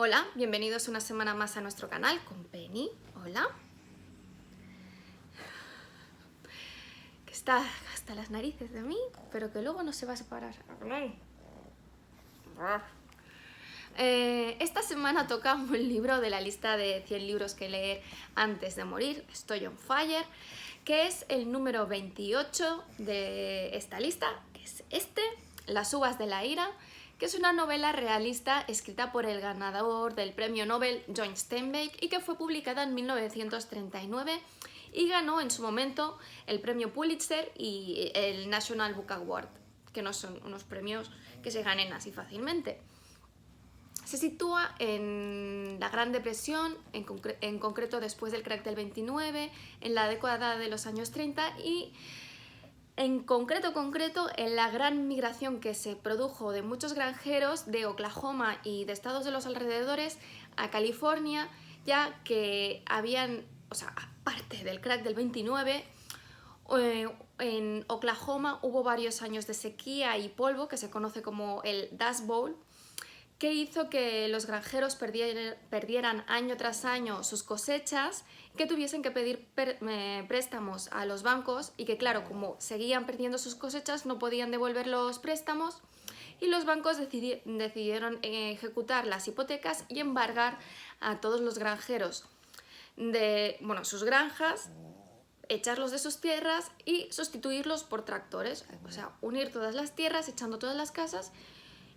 Hola, bienvenidos una semana más a nuestro canal con Penny. Hola. Que está hasta las narices de mí, pero que luego no se va a separar. Esta semana toca un libro de la lista de 100 libros que leer antes de morir, Estoy on Fire, que es el número 28 de esta lista, que es Las uvas de la ira, que es una novela realista escrita por el ganador del premio Nobel John Steinbeck y que fue publicada en 1939 y ganó en su momento el premio Pulitzer y el National Book Award, que no son unos premios que se ganen así fácilmente. Se sitúa en la Gran Depresión, en concreto después del crack del 29, en la década de los años 30 y en concreto en la gran migración que se produjo de muchos granjeros de Oklahoma y de estados de los alrededores a California, ya que habían, aparte del crack del 29, en Oklahoma hubo varios años de sequía y polvo, que se conoce como el Dust Bowl, que hizo que los granjeros perdieran año tras año sus cosechas, que tuviesen que pedir préstamos a los bancos y que, claro, como seguían perdiendo sus cosechas, no podían devolver los préstamos y los bancos decidieron ejecutar las hipotecas y embargar a todos los granjeros de sus granjas, echarlos de sus tierras y sustituirlos por tractores, o sea, unir todas las tierras, echando todas las casas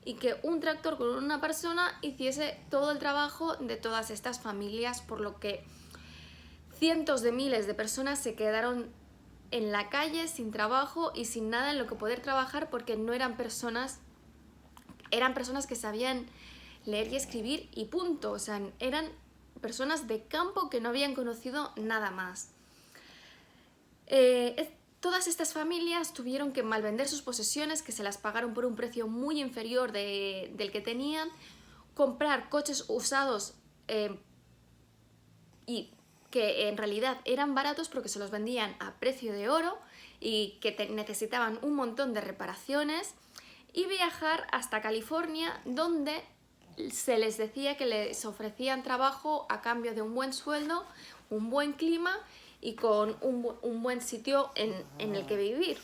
y que un tractor con una persona hiciese todo el trabajo de todas estas familias, por lo que cientos de miles de personas se quedaron en la calle sin trabajo y sin nada en lo que poder trabajar, porque no eran personas, eran personas que sabían leer y escribir y punto, o sea, eran personas de campo que no habían conocido nada más. Todas estas familias tuvieron que malvender sus posesiones, que se las pagaron por un precio muy inferior del que tenían, comprar coches usados y que en realidad eran baratos porque se los vendían a precio de oro y que necesitaban un montón de reparaciones, y viajar hasta California, donde se les decía que les ofrecían trabajo a cambio de un buen sueldo, un buen clima y con un buen sitio en el que vivir.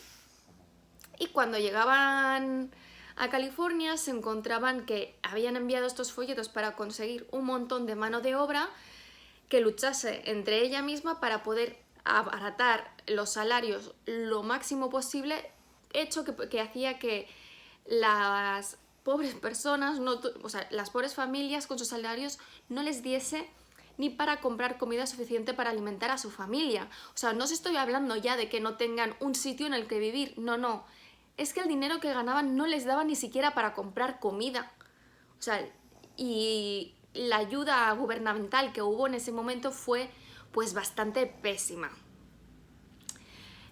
Y cuando llegaban a California se encontraban que habían enviado estos folletos para conseguir un montón de mano de obra que luchase entre ella misma para poder abaratar los salarios lo máximo posible, hecho que hacía que las pobres personas, las pobres familias con sus salarios no les diese ni para comprar comida suficiente para alimentar a su familia. O sea, no os estoy hablando ya de que no tengan un sitio en el que vivir, no. Es que el dinero que ganaban no les daba ni siquiera para comprar comida. O sea, y la ayuda gubernamental que hubo en ese momento fue pues bastante pésima.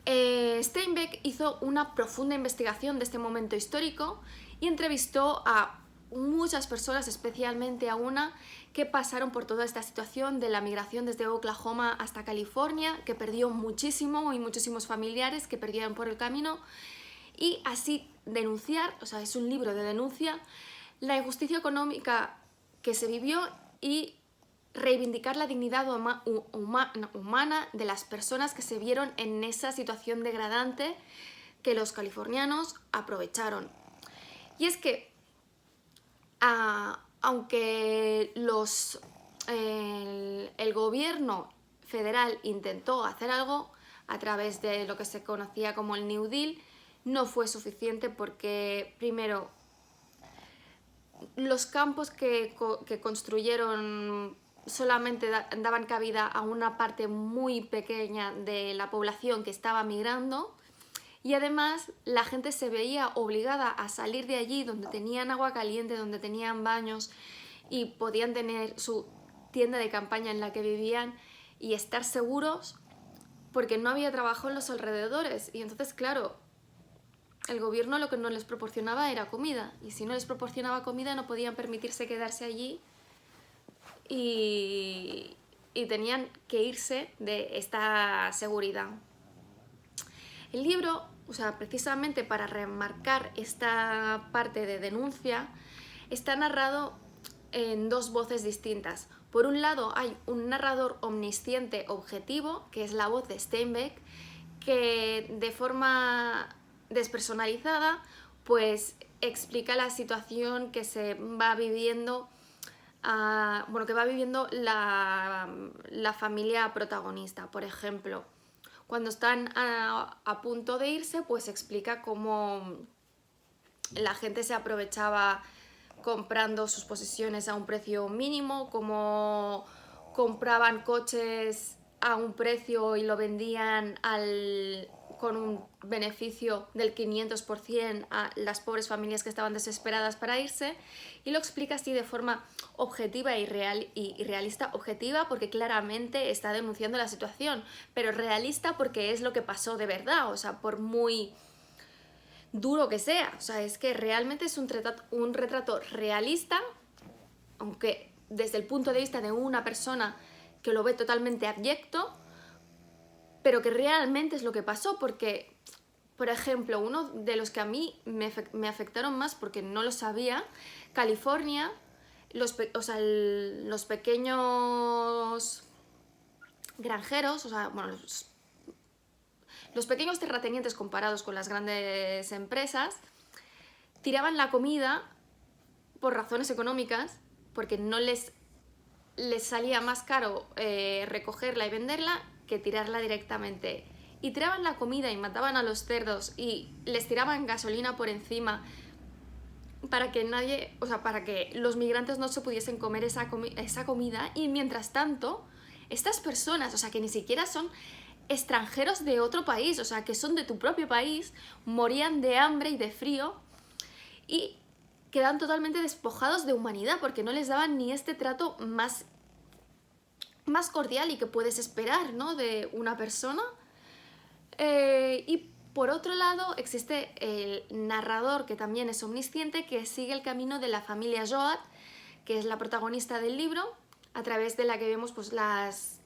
Steinbeck hizo una profunda investigación de este momento histórico y entrevistó a muchas personas, especialmente a una que pasaron por toda esta situación de la migración desde Oklahoma hasta California, que perdió muchísimo y muchísimos familiares que perdieron por el camino, y así denunciar, o sea, es un libro de denuncia, la injusticia económica que se vivió y reivindicar la dignidad humana de las personas que se vieron en esa situación degradante que los californianos aprovecharon. Y es que, aunque el gobierno federal intentó hacer algo a través de lo que se conocía como el New Deal, no fue suficiente porque, primero, los campos que construyeron solamente daban cabida a una parte muy pequeña de la población que estaba migrando, y además la gente se veía obligada a salir de allí donde tenían agua caliente, donde tenían baños y podían tener su tienda de campaña en la que vivían y estar seguros, porque no había trabajo en los alrededores. Y entonces, claro, el gobierno lo que no les proporcionaba era comida, y si no les proporcionaba comida no podían permitirse quedarse allí y tenían que irse de esta seguridad. El libro, o sea, precisamente para remarcar esta parte de denuncia, está narrado en dos voces distintas. Por un lado hay un narrador omnisciente objetivo, que es la voz de Steinbeck, que de forma despersonalizada pues explica la situación que se va viviendo, que va viviendo la familia protagonista. Por ejemplo, cuando están a punto de irse, pues explica cómo la gente se aprovechaba comprando sus posesiones a un precio mínimo, cómo compraban coches a un precio y lo vendían con un beneficio del 500% a las pobres familias que estaban desesperadas para irse, y lo explica así de forma objetiva y realista. Objetiva porque claramente está denunciando la situación, pero realista porque es lo que pasó de verdad, o sea, por muy duro que sea, o sea, es que realmente es un retrato realista, aunque desde el punto de vista de una persona que lo ve totalmente abyecto, pero que realmente es lo que pasó. Porque, por ejemplo, uno de los que a mí me afectaron más porque no lo sabía, California, los pequeños granjeros, o sea, bueno, los pequeños terratenientes comparados con las grandes empresas, tiraban la comida por razones económicas, porque no les salía más caro recogerla y venderla que tirarla directamente. Y tiraban la comida y mataban a los cerdos y les tiraban gasolina por encima para que para que los migrantes no se pudiesen comer esa comida. Y mientras tanto, estas personas, o sea, que ni siquiera son extranjeros de otro país, o sea, que son de tu propio país, morían de hambre y de frío y quedan totalmente despojados de humanidad porque no les daban ni este trato más cordial y que puedes esperar, ¿no?, de una persona. Y por otro lado existe el narrador, que también es omnisciente, que sigue el camino de la familia Joad, que es la protagonista del libro, a través de la que vemos pues las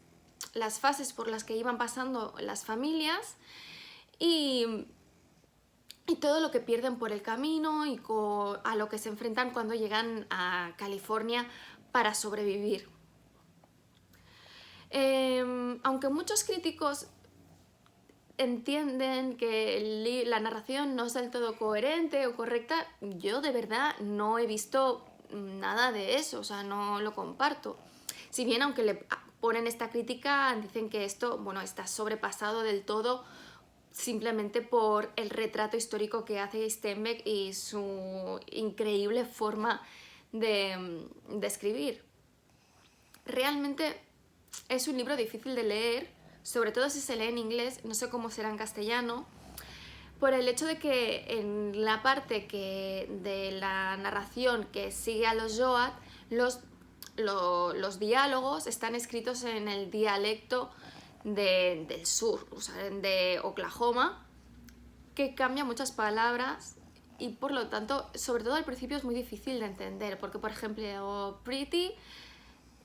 fases por las que iban pasando las familias y todo lo que pierden por el camino y a lo que se enfrentan cuando llegan a California para sobrevivir. Aunque muchos críticos entienden que la narración no es del todo coherente o correcta, yo de verdad no he visto nada de eso, o sea, no lo comparto. Si bien, aunque le ponen esta crítica, dicen que esto, bueno, está sobrepasado del todo simplemente por el retrato histórico que hace Steinbeck y su increíble forma de escribir. Realmente es un libro difícil de leer, sobre todo si se lee en inglés, no sé cómo será en castellano, por el hecho de que en la parte de la narración que sigue a los Joad, los diálogos están escritos en el dialecto del sur, o sea, de Oklahoma, que cambia muchas palabras y por lo tanto, sobre todo al principio es muy difícil de entender, porque por ejemplo, pretty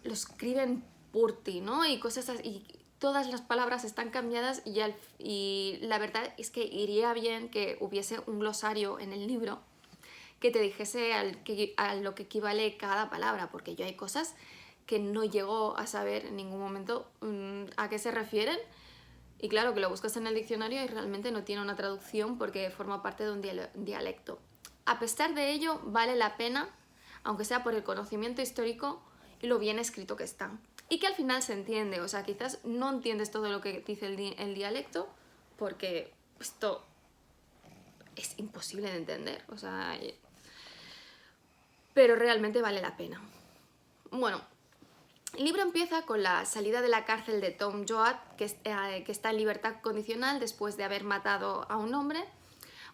lo escriben purty, ¿no? Y cosas así, y todas las palabras están cambiadas y la verdad es que iría bien que hubiese un glosario en el libro que te dijese a lo que equivale cada palabra, porque yo hay cosas que no llego a saber en ningún momento a qué se refieren, y claro que lo buscas en el diccionario y realmente no tiene una traducción porque forma parte de un dialecto. A pesar de ello, vale la pena, aunque sea por el conocimiento histórico y lo bien escrito que está. Y que al final se entiende, o sea, quizás no entiendes todo lo que dice el dialecto, porque esto es imposible de entender, o sea, pero realmente vale la pena. Bueno, el libro empieza con la salida de la cárcel de Tom Joad, que está en libertad condicional después de haber matado a un hombre,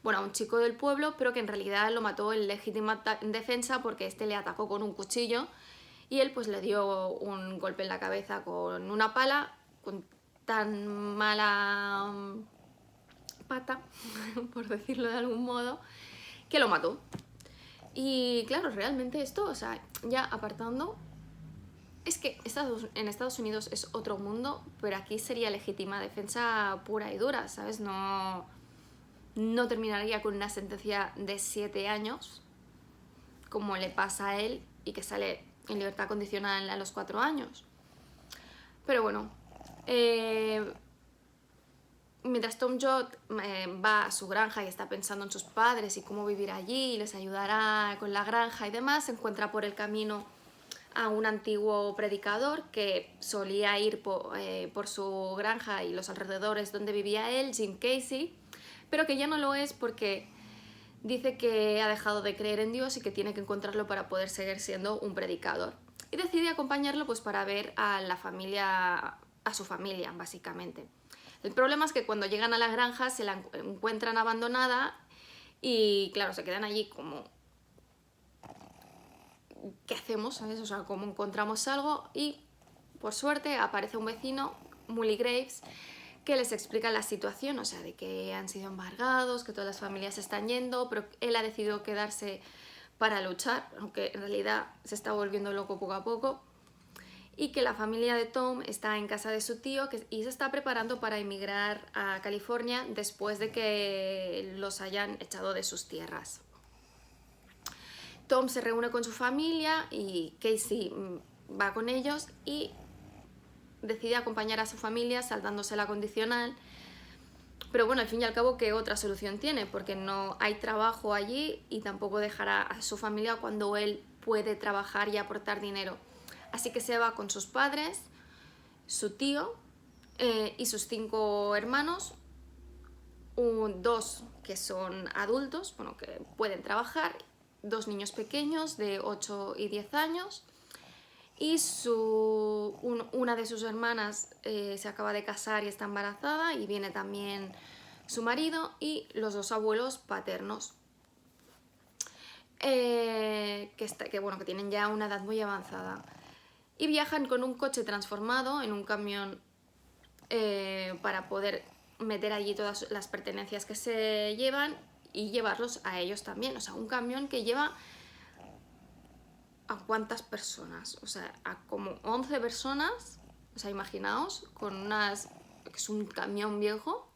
bueno, a un chico del pueblo, pero que en realidad lo mató en legítima defensa porque este le atacó con un cuchillo y él pues le dio un golpe en la cabeza con una pala, con tan mala pata, por decirlo de algún modo, que lo mató. Y claro, realmente esto, o sea, ya apartando, es que en Estados Unidos es otro mundo, pero aquí sería legítima defensa pura y dura, ¿sabes? No terminaría con una sentencia de 7 años, como le pasa a él, y que sale en libertad condicional a los 4 años. Pero bueno, mientras Tom Joad va a su granja y está pensando en sus padres y cómo vivir allí, y les ayudará con la granja y demás, se encuentra por el camino a un antiguo predicador que solía ir por su granja y los alrededores donde vivía él, Jim Casey, pero que ya no lo es porque dice que ha dejado de creer en Dios y que tiene que encontrarlo para poder seguir siendo un predicador. Y decide acompañarlo pues para ver a la familia, a su familia, básicamente. El problema es que cuando llegan a la granja se la encuentran abandonada y claro, se quedan allí como... ¿Qué hacemos? ¿Sabes? O sea, ¿cómo encontramos algo? Y por suerte aparece un vecino, Mully Graves, que les explica la situación, o sea, de que han sido embargados, que todas las familias se están yendo, pero él ha decidido quedarse para luchar, aunque en realidad se está volviendo loco poco a poco, y que la familia de Tom está en casa de su tío y se está preparando para emigrar a California después de que los hayan echado de sus tierras. Tom se reúne con su familia y Casey va con ellos y decide acompañar a su familia saltándose la condicional. Pero bueno, al fin y al cabo, ¿qué otra solución tiene? Porque no hay trabajo allí y tampoco dejará a su familia cuando él puede trabajar y aportar dinero. Así que se va con sus padres, su tío y sus 5 hermanos, 2 que son adultos, bueno, que pueden trabajar, 2 niños pequeños de 8 y 10 años y una de sus hermanas se acaba de casar y está embarazada y viene también su marido y los 2 abuelos paternos que tienen ya una edad muy avanzada y viajan con un coche transformado en un camión para poder meter allí todas las pertenencias que se llevan y llevarlos a ellos también. O sea, un camión que lleva ¿a cuántas personas? O sea, a como 11 personas. O sea, imaginaos, con unas... que es un camión viejo.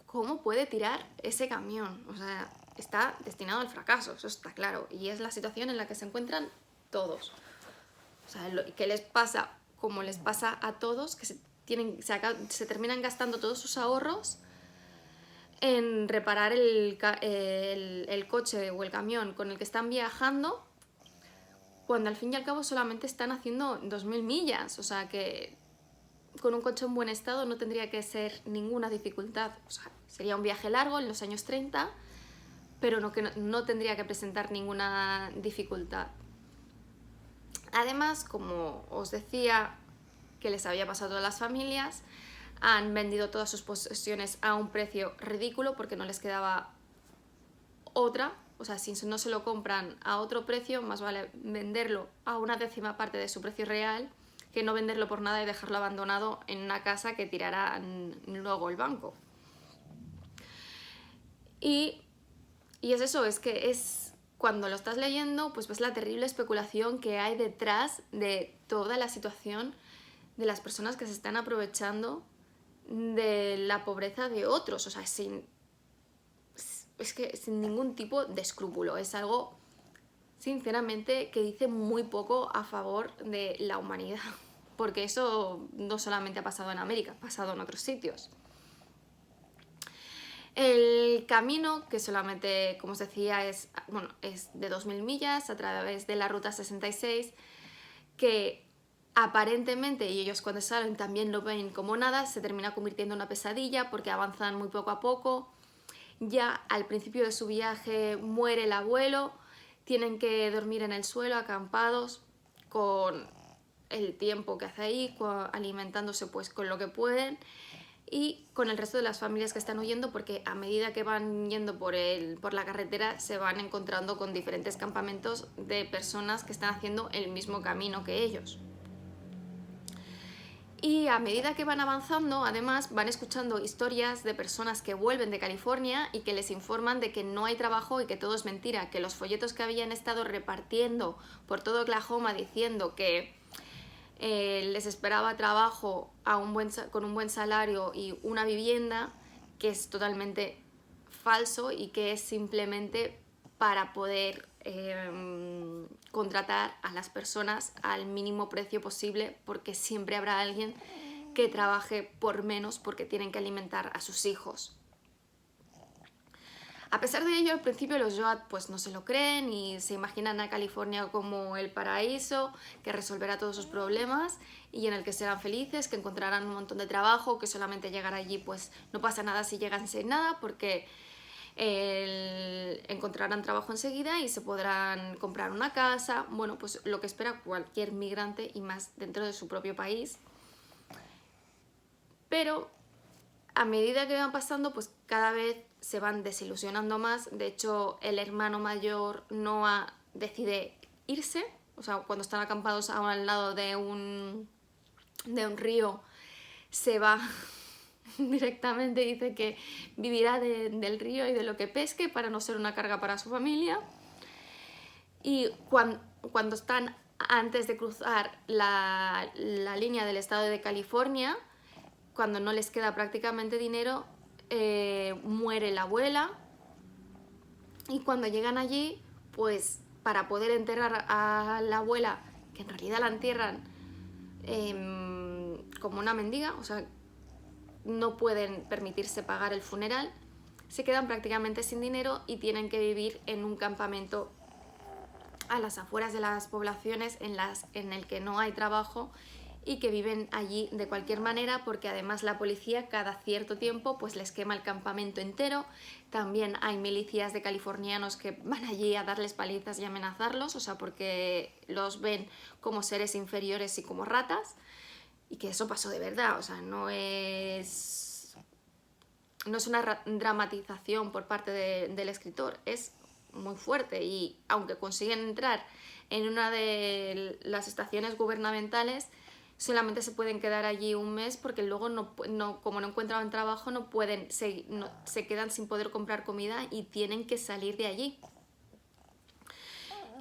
¿Cómo puede tirar ese camión? O sea, está destinado al fracaso, eso está claro. Y es la situación en la que se encuentran todos. O sea, ¿qué les pasa? Como les pasa a todos, que se terminan gastando todos sus ahorros en reparar el coche o el camión con el que están viajando, cuando al fin y al cabo solamente están haciendo 2000 millas, o sea que con un coche en buen estado no tendría que ser ninguna dificultad, o sea, sería un viaje largo en los años 30, pero no tendría que presentar ninguna dificultad. Además, como os decía que les había pasado a las familias, han vendido todas sus posesiones a un precio ridículo porque no les quedaba otra. O sea, si no se lo compran a otro precio, más vale venderlo a una 10ª parte de su precio real que no venderlo por nada y dejarlo abandonado en una casa que tirará luego el banco. Y es eso, es que es cuando lo estás leyendo, pues ves la terrible especulación que hay detrás de toda la situación de las personas que se están aprovechando de la pobreza de otros, o sea, sin ningún tipo de escrúpulo. Es algo, sinceramente, que dice muy poco a favor de la humanidad, porque eso no solamente ha pasado en América, ha pasado en otros sitios. El camino, que solamente, como os decía, es de 2000 millas a través de la Ruta 66, que aparentemente, y ellos cuando salen también lo ven como nada, se termina convirtiendo en una pesadilla porque avanzan muy poco a poco. Ya al principio de su viaje muere el abuelo, tienen que dormir en el suelo acampados con el tiempo que hace ahí, alimentándose pues con lo que pueden y con el resto de las familias que están huyendo, porque a medida que van yendo por la carretera se van encontrando con diferentes campamentos de personas que están haciendo el mismo camino que ellos. Y a medida que van avanzando, además, van escuchando historias de personas que vuelven de California y que les informan de que no hay trabajo y que todo es mentira, que los folletos que habían estado repartiendo por todo Oklahoma diciendo que les esperaba trabajo con un buen salario y una vivienda, que es totalmente falso y que es simplemente para poder contratar a las personas al mínimo precio posible, porque siempre habrá alguien que trabaje por menos porque tienen que alimentar a sus hijos. A pesar de ello, al principio los Joad pues no se lo creen y se imaginan a California como el paraíso que resolverá todos sus problemas y en el que serán felices, que encontrarán un montón de trabajo, que solamente llegar allí pues no pasa nada si llegan sin nada, porque encontrarán trabajo enseguida y se podrán comprar una casa, bueno, pues lo que espera cualquier migrante y más dentro de su propio país. Pero a medida que van pasando, pues cada vez se van desilusionando más. De hecho, el hermano mayor, Noah, decide irse. O sea, cuando están acampados al lado de un río, se va directamente. Dice que vivirá del río y de lo que pesque para no ser una carga para su familia. Y cuando están antes de cruzar la línea del estado de California, cuando no les queda prácticamente dinero, muere la abuela, y cuando llegan allí, pues para poder enterrar a la abuela, que en realidad la entierran como una mendiga, o sea, no pueden permitirse pagar el funeral, se quedan prácticamente sin dinero y tienen que vivir en un campamento a las afueras de las poblaciones en el que no hay trabajo y que viven allí de cualquier manera, porque además la policía cada cierto tiempo pues les quema el campamento entero. También hay milicias de californianos que van allí a darles palizas y amenazarlos, o sea, porque los ven como seres inferiores y como ratas, y que eso pasó de verdad, o sea, no es una dramatización por parte del escritor, es muy fuerte. Y aunque consiguen entrar en una de las estaciones gubernamentales, solamente se pueden quedar allí un mes, porque luego como no encuentran trabajo, no pueden se quedan sin poder comprar comida y tienen que salir de allí.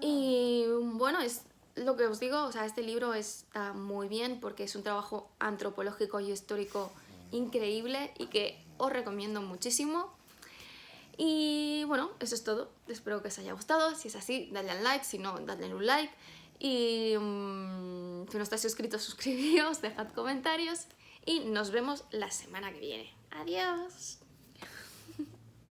Y bueno, es lo que os digo, o sea, este libro está muy bien porque es un trabajo antropológico y histórico increíble y que os recomiendo muchísimo. Y bueno, eso es todo. Espero que os haya gustado. Si es así, dadle al like. Si no, dadle un like. Y si no estáis suscritos, suscribíos, dejad comentarios. Y nos vemos la semana que viene. Adiós.